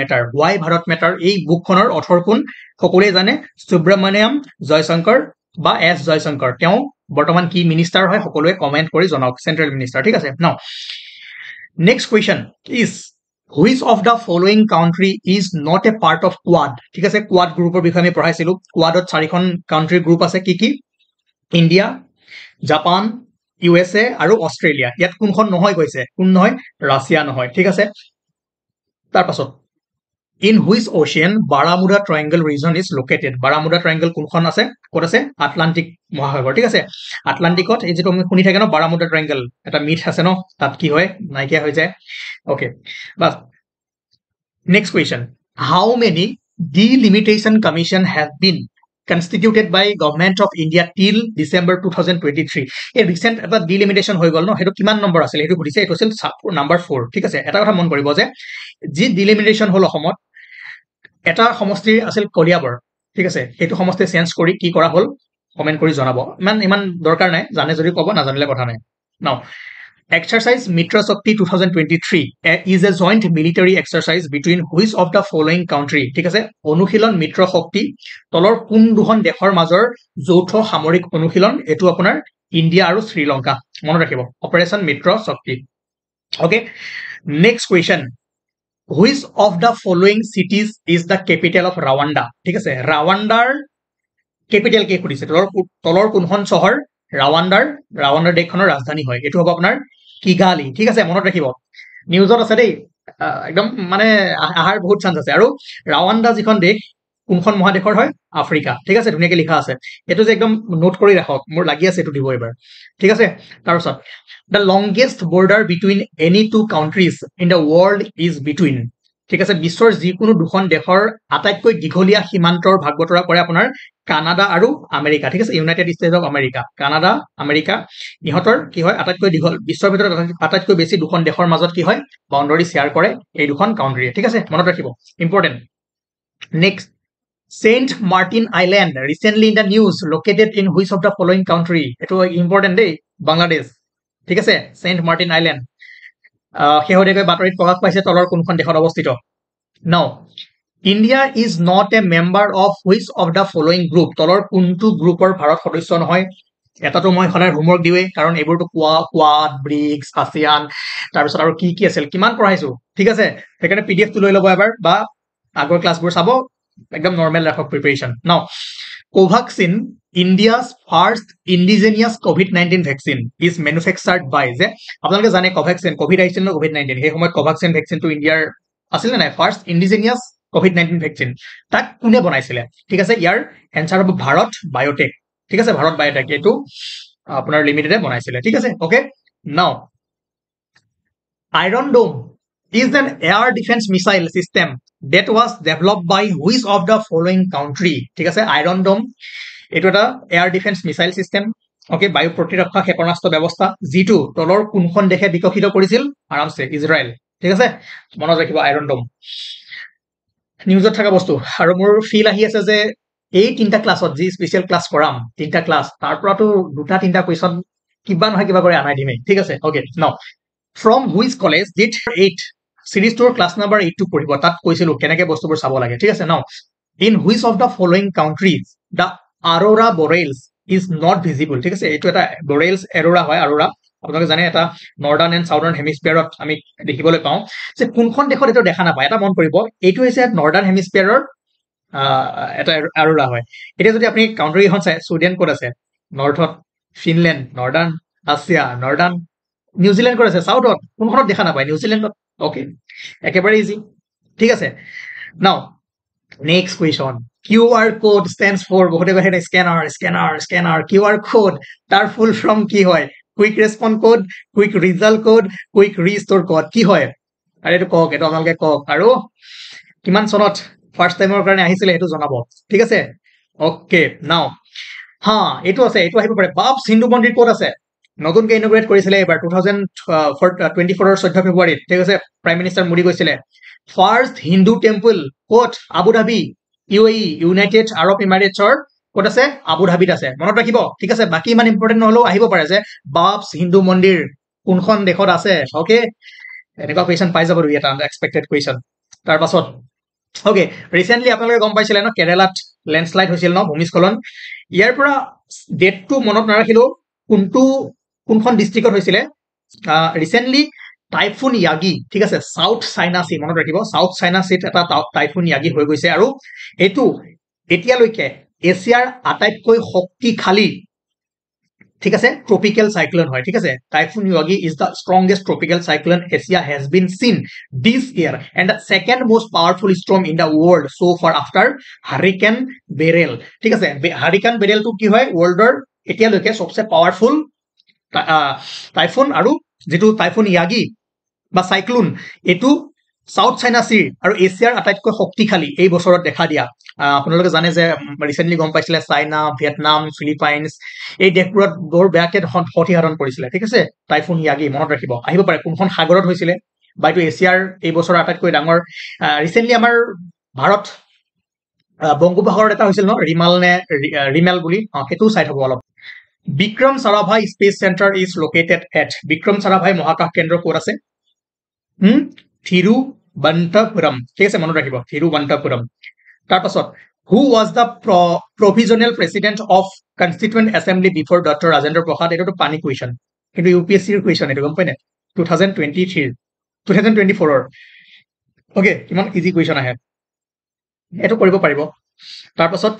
Matter এই বুকখনৰ অথৰ কোন সকলোৱে জানে সুব্ৰমণ্যম জয়শংকৰ বা এস জয়শংকৰ তেওঁ বৰ্তমান কি মিনিষ্টাৰ হয় সকলোৱে কমেন্ট কৰি জনাওক সেন্ট্ৰেল মিনিষ্টাৰ ঠিক আছে নাও next question is Which of the following country is not a part of Quad? ঠিক আছে Quad গ্ৰুপৰ বিষয়ে আমি পঢ়াইছিলো Quadত চাৰিখন কান্ট্ৰি গ্ৰুপ আছে কি ইন্ডিয়া জাপান USA আৰু অষ্ট্ৰেলিয়া ইয়াত কোনখন নহয় কৈছে কোন নহয় ৰাছিয়া নহয় ঠিক আছে তাৰ পাছত In which ocean Barramuda Triangle region is located? Barramuda Triangle কোনখন আছে ক'ত আছে আটলান্টিক মহাসাগৰ ঠিক আছে আটলান্টিকত এই যেটো আমি শুনি থাকে ন Barramuda Triangle এটা মিথ আছে ন তাত কি হয় নাইকিয়া হৈ যায় ওকে বাস next question how many delimitation commission have been constituted by government of India till December 2023 এই রিসেন্ট এটা delimitation হৈ গল ন হেতু কিমান নম্বৰ আছিল হেতু বুজিছে এটো আছিল নাম্বাৰ 4 ঠিক আছে এটা কথা মন কৰিব যে যি delimitation হল অসমত এটা সমষ্টি আছিল কলিয়াবৰ ঠিক আছে এটো সমষ্টি চেঞ্জ কৰি কি কৰা হল কমেন্ট কৰি জনাব ইমান দৰকাৰ নাই জানে যদি কব না জানিলে কথা নাই নাও Exercise Mitra Shakti 2023 is a joint military exercise between which of the following country ঠিক আছে অনুশীলন মিত্ৰ শক্তি তলৰ কোন দুখন দেশৰ মাজৰ যৌথ সামৰিক অনুশীলন এটো আপোনাৰ ইন্ডিয়া আৰু শ্ৰীলংকা মনত ৰাখিব অপাৰেশন মিত্ৰ শক্তি okay next question Which of the following cities is the capital of Rwanda ঠিক আছে ৰাৱাণ্ডাৰ ক্যাপিটাল কে খুদিছে তলৰ কোনখন চহৰ ৰাৱাণ্ডাৰ দেশখনৰ ৰাজধানী হয় এটো হ'ব আপোনাৰ কিগালি ঠিক আছে মনত ৰাখিব নিউজত আছে দেই একদম মানে আহাৰ বহুত চান্স আছে আৰু ৰাৱাণ্ডা যিখন দেশ কোনখন মহাদেশৰ হয় আফ্ৰিকা ঠিক আছে ধুনিয়াকে লিখা আছে এটো যে একদম নোট কৰি ৰাখক মোৰ লাগি আছে এটো দিব এবাৰ ঠিক আছে তাৰছত the longest border between any two countries in the world is between ঠিক আছে বিশ্বৰ যিকোনো দুখন দেশৰ আটাইতকৈ দীঘলীয়া সীমান্তৰ ভাগবতৰা কৰে আপোনাৰ কানাডা আৰু আমেৰিকা ঠিক আছে United states of America Canada America ইহতৰ কি হয় আটাইতকৈ দীঘল বিশ্বৰ ভিতৰত আটাইতকৈ বেছি দুখন দেশৰ মাজত কি হয় বাউন্ডাৰী শেয়াৰ কৰে এই দুখন কাউন্ট্ৰি ঠিক আছে মনত ৰাখিব important next Saint Martin Island recently in the news located in which of the following country এটো ইম্পৰ্টেন্ট দেই বাংলাদেশ ঠিক আছে Saint Martin Island হেহদেকৈ বাতৰিত প্ৰকাশ পাইছে তলৰ কোনখন দেশত অৱস্থিত নাও India is not A member of which of the following group তলৰ কোনটো গ্ৰুপৰ ভাৰত সদস্য নহয় এটাতো মই সদায় হোমৱৰ্ক দিওঁৱেই কাৰণ এইবোৰতো কোৱাড ব্ৰিক্স আছিয়ান তাৰপিছত আৰু কি আছিল কিমান পঢ়াইছো ঠিক আছে সেইকাৰণে পিডিএফটো লৈ ল'ব এবাৰ বা আগৰ ক্লাছবোৰ চাব একদম নৰ্মেল ৰাখক preparation now Covaxin India's first indigenous COVID-19 vaccine is manufactured by যে আপোনালোকে জানে কোভেক্সিন কোভিড আহিছিল ন COVID-19 সেই সময়ত কোভাক্সিন ভেকচিনটো ইণ্ডিয়াৰ আছিল নে নাই ফাৰ্ষ্ট ইণ্ডিজেনিয়াছ COVID-19 ভেকচিন তাক কোনে বনাইছিলে ঠিক আছে ইয়াৰ এনসাৰ হ'ব ভাৰত বায়োটেক ঠিক আছে ভাৰত বায়োটেক এইটো আপোনাৰ লিমিটেডে বনাইছিলে ঠিক আছে okay now iron dome is an air defense missile system that was developed by which of the following country ঠিক আছে আইৰন ডোম এইটো এটা air defence missile system okay বায়ু প্ৰতিৰক্ষা ক্ষেপণাস্ত্ৰ ব্যৱস্থা যিটো তলৰ কোনখন দেশে বিকশিত কৰিছিল আৰামছে ইজৰাইল ঠিক আছে মনত ৰাখিব আইৰন ডোম নিউজত থকা বস্তু আৰু মোৰ ফিল আহি আছে যে এই তিনটা ক্লাছত যি স্পেশাল ক্লাছ কৰাম তিনটা ক্লাছ তাৰ পৰাটো দুটা তিনটা কোৱেশ্চন কিবা নহয় কিবা কৰি আনাই দিমেই ঠিক আছে ওকে নাও from which college did 8 series tour class number 8 to পঢ়িব তাত কৈছিল কেনেকৈ বস্তুবোৰ চাব লাগে ঠিক আছে নাও in which of the following countries the aurora boreals is not visible ঠিক আছে এইটো এটা boreals aurora হয় aurora আপোনালোকে জানে এটা নৰ্দাৰ্ণ এণ্ড সাউদাৰ্ণ হেমিস্ফিয়াৰত আমি দেখিবলৈ পাওঁ যে কোনখন দেশত এটা দেখা নাপায় এটা মন কৰিব এইটো হৈছে নৰ্দাৰ্ণ হেমিস্ফিয়াৰৰ এটা aurora হয় এতিয়া যদি আপুনি কাউন্ট্ৰি এখন চাই ছুইডেন ক'ত আছে নৰ্থত Finland northern Russia northern New Zealand ক'ত আছে সাউথত কোনখনত দেখা নাপায় নিউজিলেণ্ডত ওকে একেবাৰে ইজি ঠিক আছে নাও next question QR code stands for বহুতে কয় স্কেনাৰ QR code তাৰ ফুল ফৰ্ম কি হয় quick response code quick result code quick restore code কি হয় আৰু এইটো কওক এইটো আপোনালোকে কওক আৰু কিমান চনত ফাৰ্স্ট টাইমৰ কাৰণে আহিছিলে সেইটো জনাব ঠিক আছে ওকে নাও হা এইটো আছে এইটো আহিব পাৰে বাপ হিন্দু মন্দিৰ ক'ত আছে নতুনকৈ ইনগ্ৰেট কৰিছিলে এবাৰ 2024 14 ফেব্ৰুৱাৰীত ঠিক আছে প্ৰাইম মিনিষ্টাৰ মোদী কৈছিলে ফাৰ্স্ট হিন্দু টেম্পল ক'ত Abu Dhabi UAE United Arab এমিৰেটছৰ ক'ত আছে আবু ধাবিত আছে মনত ৰাখিব ঠিক আছে বাকি ইমান ইম্পৰ্টেন্ট নহলেও আহিব পাৰে যে বাপছ হিন্দু মন্দিৰ কোনখন দেশত আছে ওকে এনেকুৱা কুৱেশ্যন পাই যাব এটা এক্সপেক্টেড কুৱেশ্যন তাৰ পাছত ওকে ৰিসেন্টলি আপোনালোকে গম পাইছিলে ন কেৰালাত লেণ্ডস্লাইড হৈছিল ন ভূমিস্খলন ইয়াৰ পৰা ডেটটো মনত নাৰাখিলো কোনখন ডিস্ট্ৰিক্টত হৈছিলে ৰিসেন্টলি টাইফুন ইয়াগি ঠিক আছে সাউথ চাইনা সি মনত ৰাখিব সাউথ চাইনা সিত এটা টাইফুন ইয়াগি হৈ গৈছে আৰু এইটো এতিয়ালৈকে এছিয়াৰ আটাইতকৈ শক্তিশালী ঠিক আছে ট্ৰপিকেল সাইক্লোন হয় ঠিক আছে typhoon Yagi is the strongest tropical cyclone Asia has been seen this year and the second most powerful storm in the world so far after hurricane beryl ঠিক আছে hurricane beryl টো কি হয় ওয়াৰ্ল্ডৰ এতিয়ালৈকে সবচে পাৱাৰফুল টাইফুন আৰু যেটো typhoon Yagi বা সাইক্লোন এটো সাউথ চাইনা সি আৰু এছিয়াৰ আটাইতকৈ শক্তিশালী এই বছৰত দেখা দিয়া আপোনালোকে জানে যে ৰিসেন্টলি গম পাইছিলে চাইনা ভিয়েটনাম ফিলিপাইনছ এই দেশবোৰত বৰ বেয়াকে ক্ষতিসাধন কৰিছিলে ঠিক আছে টাইফুন ইয়াগি মনত ৰাখিব আহিব পাৰে কোনখন সাগৰত হৈছিলে বাইটো এছিয়াৰ এই বছৰৰ আটাইতকৈ ডাঙৰ ৰিসেন্টলি আমাৰ ভাৰত বংগোপসাগৰত এটা হৈছিল ন ৰিমেল বুলি হেতু চাই থব অলপ Vikram Sarabhai Space Center is located at Vikram Sarabhai মহাকাশ কেন্দ্ৰ ক'ত আছে থিৰুবনন্তপুৰম ঠিক আছে মনত ৰাখিব থিৰুবনন্তপুৰম তাৰ পাছত who was the provisional president of constituent assembly before Dr. Rajendra Prasad এটো পানি কুৱেশ্যন কিন্তু UPSC ৰ কুৱেশ্যন এটো গম পাইনে 2024 ৰ ওকে কিমান ইজি কুৱেশ্যন আহে এটো কৰিব পাৰিব তাৰ পাছত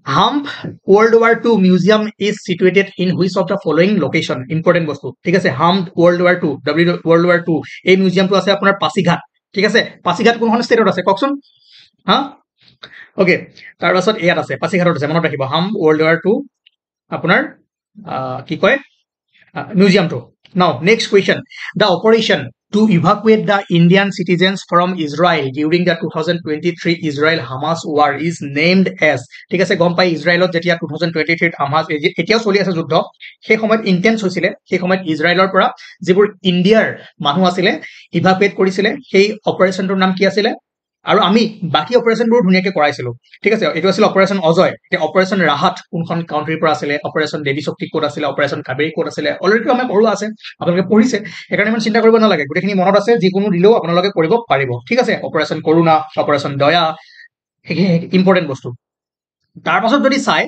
Hump World War II Museum is situated in which of the following location? Important বস্তু ঠিক আছে Hump World War II World War II এই মিউজিয়ামটো আছে আপোনাৰ পাছিঘাট ঠিক আছে পাছিঘাট কোনখন ষ্টেটত আছে কওকচোন হা ওকে তাৰ পাছত ইয়াত আছে পাছিঘাটত আছে মনত ৰাখিব Hump World War II আপোনাৰ কি কয় মিউজিয়ামটো Now next question the operation to evacuate the Indian citizens from Israel during the 2023 Israel-Hamas war is named as ঠিক আছে গম পাই ইজৰাইলত যেতিয়া 2023 হামাস এতিয়াও চলি আছে যুদ্ধ সেই সময়ত ইন্টেন্স হৈছিল সেই সময়ত ইজৰাইলৰ পৰা যিবোৰ ইণ্ডিয়াৰ মানুহ আছিল ইভাকুৱেট কৰিছিল সেই অপাৰেচনটোৰ নাম কি আছিল আৰু আমি বাকী অপাৰেশ্যনবোৰ ধুনীয়াকৈ কৰাইছিলো ঠিক আছে এইটো আছিল অপাৰেশ্যন অজয় এতিয়া অপাৰেশ্যন ৰাহাত কোনখন কাউণ্ট্ৰিৰ পৰা আছিলে অপাৰেশ্যন দেৱী শক্তি ক'ত আছিলে অপাৰেশ্যন কাবেৰী ক'ত আছিলে অলৰেডি আমাৰ পঢ়োৱা আছে আপোনালোকে পঢ়িছে সেইকাৰণে ইমান চিন্তা কৰিব নালাগে গোটেইখিনি মনত আছে যিকোনো দিলেও আপোনালোকে কৰিব পাৰিব ঠিক আছে অপাৰেশ্যন কৰুণা অপাৰেশ্যন দয়া সেইখিনি ইম্পৰ্টেণ্ট বস্তু তাৰ পাছত যদি চাই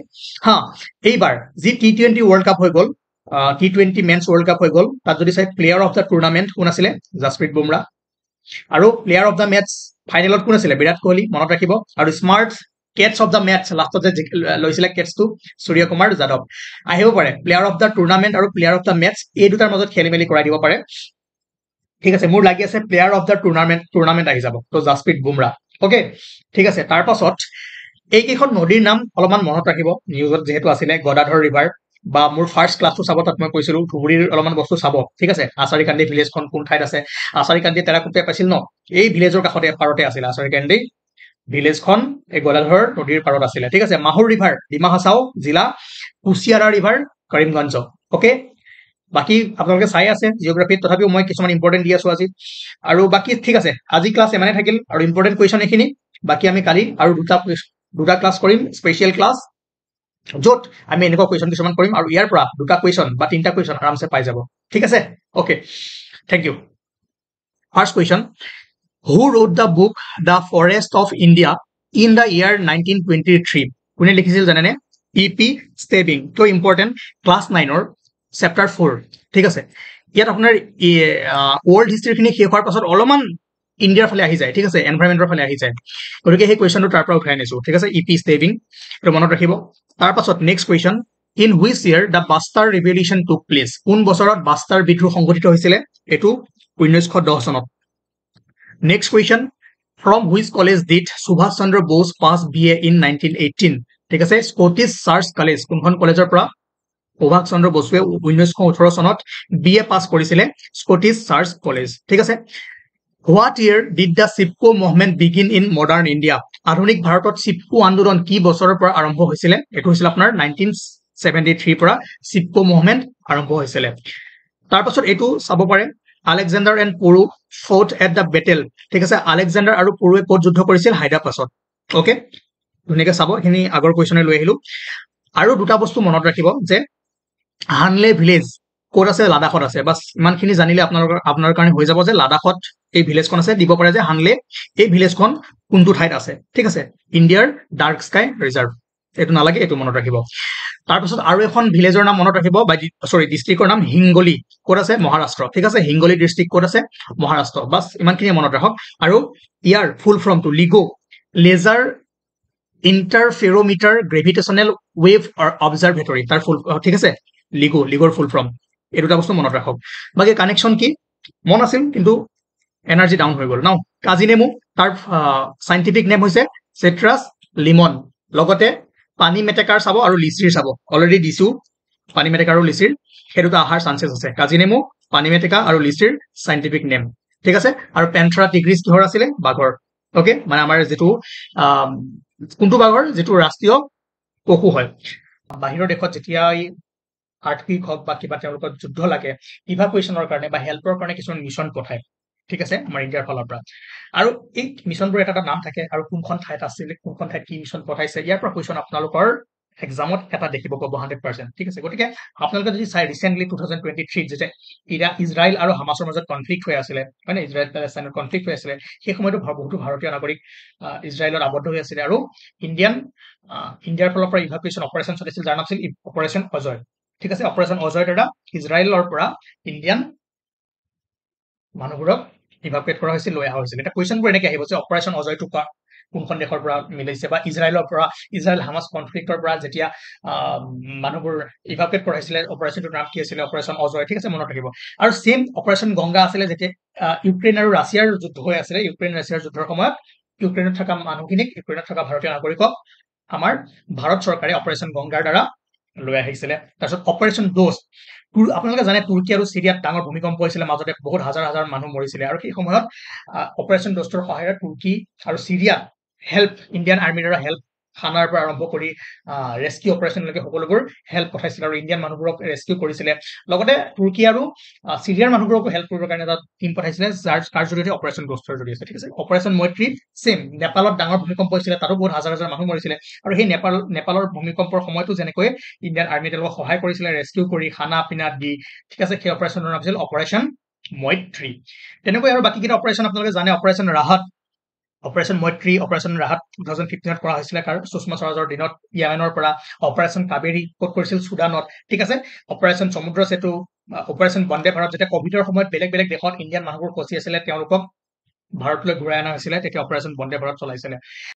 হা এইবাৰ যি T20 ৱৰ্ল্ড কাপ হৈ গ'ল T20 মেন্স ৱৰ্ল্ড কাপ হৈ গ'ল তাত যদি চাই প্লেয়াৰ অফ দ্য টুৰ্ণামেণ্ট কোন আছিলে জাসপ্ৰীত বুমৰা আৰু প্লেয়াৰ অফ দ্য মেটচ ফাইনেলত কোন আছিলে বিৰাট কোহলি মনত ৰাখিব আৰু smart catches of the match লাষ্টত যে লৈছিলে কেটছটো সূৰ্য কুমাৰ যাদৱ আহিব পাৰে প্লেয়াৰ অফ দ্য টুৰ্ণামেণ্ট আৰু প্লেয়াৰ অফ দ্য মেটচ এই দুটাৰ মাজত খেলি মেলি কৰাই দিব পাৰে ঠিক আছে মোৰ লাগি আছে প্লেয়াৰ অফ দ্য টুৰ্ণামেণ্ট আহি যাব তো জাসপ্ৰীত বুমৰা ওকে ঠিক আছে তাৰ পাছত এইকেইখন নদীৰ নাম অলপমান মনত ৰাখিব নিউজত যিহেতু আছিলে গদাধৰ ৰিভাৰ বা মোৰ ফাৰ্ষ্ট ক্লাছটো চাব তাত মই কৈছিলো ধুবুৰীৰ অলপমান বস্তু চাব ঠিক আছে আচাৰিকান্দি ভিলেজখন কোন ঠাইত আছে আচাৰিকান্দি টেৰাকুটে পাইছিল ন এই ভিলেজৰ কাষতে পাৰতে আছিলে আচাৰিকান্দি ভিলেজখন এই গদাধৰ নদীৰ পাৰত আছিলে ঠিক আছে মাহুৰ ৰিভাৰ ডিমা হাছাও জিলা কুছিয়াৰা ৰিভাৰ কৰিমগঞ্জ ওকে বাকি আপোনালোকে চাই আছে জিঅ'গ্ৰাফিত তথাপিও মই কিছুমান ইম্পৰ্টেণ্ট দি আছো আজি আৰু বাকি ঠিক আছে আজি ক্লাছ ইমানে থাকিল আৰু ইম্পৰ্টেণ্ট কুৱেশ্যন এইখিনি বাকি আমি কালি আৰু দুটা ক্লাছ কৰিম স্পেচিয়েল ক্লাছ য'ত আমি এনেকুৱা কুৱেশ্যন কিছুমান কৰিম আৰু ইয়াৰ পৰা দুটা কুৱেশ্যন বা তিনিটা কুৱেশ্যন আৰামছে পাই যাব ঠিক আছে okay thank you first question who wrote the book the forest of India in the year 1923 কোনে লিখিছিল জানেনে EP ষ্টেবিং তো ইম্পৰ্টেণ্ট ক্লাছ 9ৰ চেপ্টাৰ 4 ঠিক আছে ইয়াত আপোনাৰ ৱৰ্ল্ড হিষ্ট্ৰীখিনি শেষ হোৱাৰ পাছত অলপমান ইণ্ডিয়াৰ ফালে আহি যায় ঠিক আছে এনভাইৰমেণ্টৰ ফালে আহি যায় গতিকে সেই কুৱেশ্যনটো তাৰ পৰা উঠাই আনিছো ঠিক আছে EP ষ্টেবিং এইটো মনত ৰাখিব তাৰ পাছত next question in which year the Bastar revolution took place কোন বছৰত বাষ্টাৰ বিদ্ৰোহ সংঘটিত হৈছিলে এইটো 1910 চনত next question from which college did Subhash Chandra Bose pass BA in 1918 ঠিক আছে স্কটিছ চাৰ্চ কলেজ কোনখন কলেজৰ পৰা সুভাষ চন্দ্ৰ বসুৱে 1918 চনত BA পাছ কৰিছিলে স্কটিছ চাৰ্চ কলেজ ঠিক আছে what year did the Chipko movement begin in modern India আধুনিক ভাৰতত চিপকো আন্দোলন কি বছৰৰ পৰা আৰম্ভ হৈছিলে এইটো হৈছিল আপোনাৰ 1973 পৰা চিপকো মুভমেণ্ট আৰম্ভ হৈছিলে তাৰপাছত এইটো চাব পাৰে Alexander and Puru fought at the battle ঠিক আছে আলেকজেণ্ডাৰ আৰু পুৰুৱে ক'ত যুদ্ধ কৰিছিল হাইড্ৰাপাছত ওকে ধুনীয়াকৈ চাব এইখিনি আগৰ কুৱেশ্যনে লৈ আহিলো আৰু দুটা বস্তু মনত ৰাখিব যে হানলে ভিলেজ ক'ত আছে লাডাখত আছে বাছ ইমানখিনি জানিলে আপোনাৰ কাৰণে হৈ যাব যে লাডাখত এই ভিলেজখন আছে দিব পাৰে যে হানলে এই ভিলেজখন কোনটো ঠাইত আছে ঠিক আছে ইণ্ডিয়াৰ ডাৰ্ক স্কাই ৰিজাৰ্ভ এইটো নালাগে এইটো মনত ৰাখিব তাৰপিছত আৰু এখন ভিলেজৰ নাম মনত ৰাখিব বা সৰি ডিষ্ট্ৰিক্টৰ নাম হিংগলি ক'ত আছে মহাৰাষ্ট্ৰ ঠিক আছে হিংগলি ডিষ্ট্ৰিক্ট ক'ত আছে মহাৰাষ্ট্ৰ বাছ ইমানখিনি মনত ৰাখক আৰু ইয়াৰ ফুল ফৰ্মটো লিগো লেজাৰ ইণ্টাৰফেৰোমিটাৰ গ্ৰেভিটেশ্যনেল ৱেভ অবজাৰভেটৰী তাৰ ফুল ঠিক আছে লিগোৰ ফুল ফৰ্ম এই দুটা বস্তু মনত ৰাখক বাকী কানেকশ্যন কি মন আছিল কিন্তু এনাৰ্জি ডাউন হৈ গ'ল ন কাজি নেমু তাৰ চাইণ্টিফিক নেম হৈছে চেট্ৰাছ লিমন লগতে পানী মেটেকাৰ চাব আৰু লিচিৰ চাব অলৰেডি দিছো পানী মেটেকাৰ আৰু লিচিৰ সেই দুটা অহাৰ চান্সেছ আছে কাজি নেমু পানী মেটেকা আৰু লিচিৰ চাইণ্টিফিক নেম ঠিক আছে আৰু পেন্থ্ৰা টিগ্ৰিছ কিহৰ আছিলে বাঘৰ ওকে মানে আমাৰ যিটো কোনটো বাঘৰ যিটো ৰাষ্ট্ৰীয় পশু হয় বাহিৰৰ দেশত যেতিয়া আৰ্থকুইক হওক বা কিবা তেওঁলোকৰ যুদ্ধ লাগে ইভাকুৱেশ্যনৰ কাৰণে বা হেল্পৰ কাৰণে কিছুমান মিছন পঠায় ঠিক আছে আমাৰ ইণ্ডিয়াৰ ফালৰ পৰা আৰু এই মিছনবোৰ এটা নাম থাকে আৰু কোনখন ঠাইত আছিলে কোনখন ঠাইত কি মিছন পঠাইছে ইয়াৰ পৰা কুৱেশ্যন আপোনালোকৰ এক্সামত এটা দেখিব পাব 100% ঠিক আছে গতিকে আপোনালোকে যদি চাই ৰিচেণ্টলি 2023 যেতিয়া ইজৰাইল আৰু হামাছৰ মাজত কনফ্লিক্ট হৈ আছিলে হয় নে ইজৰাইল পেলেষ্টাইনৰ কনফ্লিক্ট হৈ আছিলে সেই সময়তো বহুতো ভাৰতীয় নাগৰিক ইজৰাইলত আবদ্ধ হৈ আছিলে আৰু ইণ্ডিয়াৰ ফালৰ পৰা ইভাকুৱেশ্যন অপাৰেশ্যন চলিছিল যাৰ নাম আছিল অপাৰেশ্যন অজয় ঠিক আছে অপাৰেশ্যন অজয়ৰ দ্বাৰা ইজৰাইলৰ পৰা ইণ্ডিয়ান মানুহবোৰক ইভাকুৱেট কৰা হৈছিল লৈ অহা হৈছিল এটা কুৱেশ্যনবোৰ এনেকৈ আহিব যে অপাৰেশ্যন অজয়টো কোনখন দেশৰ পৰা মিলাইছে বা ইজৰাইল হামাছ কনফ্লিক্টৰ পৰা যেতিয়া মানুহবোৰ ইভাকুৱেট কৰা হৈছিলে অপাৰেশ্যনটোৰ নাম কি আছিলে অপাৰেশ্যন অজয় ঠিক আছে মনত ৰাখিব আৰু ছেম অপাৰেশ্যন গংগা আছিলে যেতিয়া ইউক্ৰেইন আৰু ৰাছিয়াৰ যুদ্ধ হৈ আছিলে ইউক্ৰেইন ৰাছিয়াৰ যুদ্ধৰ সময়ত ইউক্ৰেইনত থকা মানুহখিনিক ইউক্ৰেইনত থকা ভাৰতীয় নাগৰিকক আমাৰ ভাৰত চৰকাৰে অপাৰেশ্যন গংগাৰ দ্বাৰা লৈ আহিছিলে তাৰপিছত অপাৰেশ্যন ড'জ আপোনালোকে জানে তুৰ্কী আৰু চিৰিয়াত ডাঙৰ ভূমিকম্প হৈছিলে মাজতে বহুত হাজাৰ হাজাৰ মানুহ মৰিছিলে আৰু সেই সময়ত অপাৰেশ্যন ড'জৰ সহায়ত তুৰ্কী আৰু চিৰিয়া হেল্প ইণ্ডিয়ান আৰ্মিৰ দ্বাৰা হেল্প খানাৰ পৰা আৰম্ভ কৰি ৰেস্কিউ অপাৰেশ্যনলৈকে সকলোবোৰ হেল্প পঠাইছিলে আৰু ইণ্ডিয়ান মানুহবোৰক ৰেস্কিউ কৰিছিলে লগতে তুৰ্কী আৰু চিৰিয়াৰ মানুহবোৰকো হেল্প কৰিবৰ কাৰণে এটা টিম পঠাইছিলে তাৰ জৰিয়তে অপাৰেশ্যন গষ্টৰ জৰিয়তে ঠিক আছে অপাৰেশ্যন মৈত্ৰী চেম নেপালত ডাঙৰ ভূমিকম্প হৈছিলে তাতো বহুত হাজাৰ হাজাৰ মানুহ মৰিছিলে আৰু সেই নেপালৰ ভূমিকম্পৰ সময়তো যেনেকৈ ইণ্ডিয়ান আৰ্মি তেওঁলোকক সহায় কৰিছিলে ৰেস্কিউ কৰি খানা পিনা দি ঠিক আছে সেই অপাৰেশ্যনৰ নাম আছিল অপাৰেশ্যন মৈত্ৰী তেনেকৈ আৰু বাকীকেইটা অপাৰেশ্যন আপোনালোকে জানে অপাৰেশ্যন ৰাহাত অপাৰেশ্যন মৈত্ৰী অপাৰেশ্যন ৰাহাত 2015ত কৰা হৈছিলে সুষমা স্বৰাজৰ দিনত য়ামেনৰ পৰা অপাৰেশ্যন কাবেৰী ক'ত কৰিছিল চুডানত ঠিক আছে অপাৰেশ্যন সমুদ্ৰ সেতু অপাৰেশ্যন বন্দে ভাৰত যেতিয়া কভিডৰ সময়ত বেলেগ বেলেগ দেশত ইণ্ডিয়ান মানুহবোৰ ফচি আছিলে তেওঁলোকক ভাৰতলৈ ঘূৰাই অনা হৈছিলে তেতিয়া অপাৰেশ্যন বন্দে ভাৰত চলাইছিলে